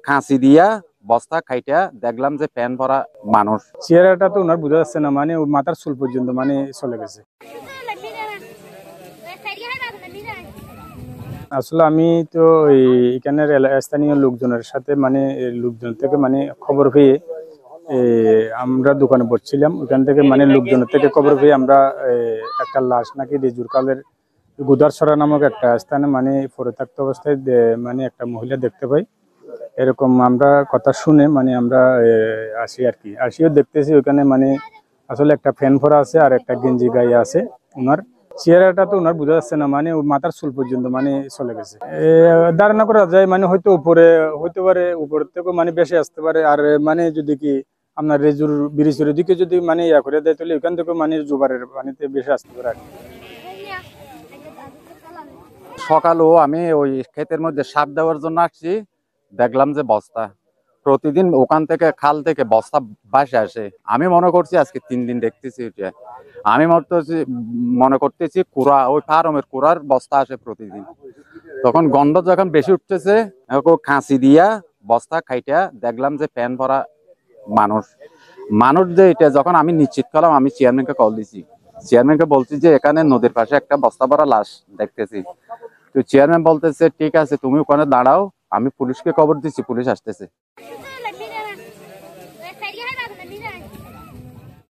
খাঁচি দিয়া বস্তা খাইটা দেখলাম যে প্যান ভরা মানুষ। চেহারাটা তো ওনার বোঝা যাচ্ছে না, মানে মাথার চুল পর্যন্ত মানে চলে গেছে। আসলে আমি তো এখানের স্থানীয় লোকজনের সাথে মানে লোকজন থেকে মানে খবর পেয়ে আমরা দোকানে বসছিলাম, ওখান থেকে মানে লোকজনের থেকে খবর পেয়ে আমরা একটা লাশ নাকি রেজুর কালের গুদারছড়া নামক একটা স্থানে মানে পড়ে থাকতে অবস্থায় মানে একটা মহিলা দেখতে পাই। এরকম আমরা কথা শুনে মানে আমরা আসি আর কি, আসিও দেখতেছি ওখানে মানে আসলে একটা ফ্যান ফোড়া আছে আর একটা গেঞ্জি গায়ে আছে। ওনার চেহারাটা তো ওনার বোঝা যাচ্ছে না, মানে মাথার চুল পর্যন্ত মানে চলে গেছে। ধারণা করা যায় মানে হয়তো উপরে হইতে পারে, উপর থেকে মানে বেশি আসতে পারে। আর মানে যদি কি আপনার রেজুর ব্রিজের দিকে যদি মানে ইয়া করে দেয় তাহলে ওখান থেকে মানে জোবারের পানিতে বেশি আসতে পারে আর কি। সকালও আমি ওই ক্ষেতের মধ্যে সাপ দেওয়ার জন্য আসছি, দেখলাম যে বস্তা প্রতিদিন ওখান থেকে খাল থেকে বস্তা ভাসে আসে। আমি মনে করছি আজকে 3 দিন দেখতেছি এটা। আমি মনে করতেছি কুড়া, ওই ফার্মের কুড়ার বস্তা আসে প্রতিদিন। তখন গন্ধ যখন বেশি উঠতেছে, খাঁচি দিয়া বস্তা খাইটা দেখলাম যে প্যান ভরা মানুষ। মানুষ যে এটা যখন আমি নিশ্চিত করলাম, আমি চেয়ারম্যানকে কল দিছি। চেয়ারম্যানকে বলছি যে এখানে নদীর পাশে একটা বস্তা ভরা লাশ দেখতেছি। তো চেয়ারম্যান বলতেছে ঠিক আছে তুমি ওখানে দাঁড়াও, আমি পুলিশকে খবর দিচ্ছি, পুলিশ আসতেছে।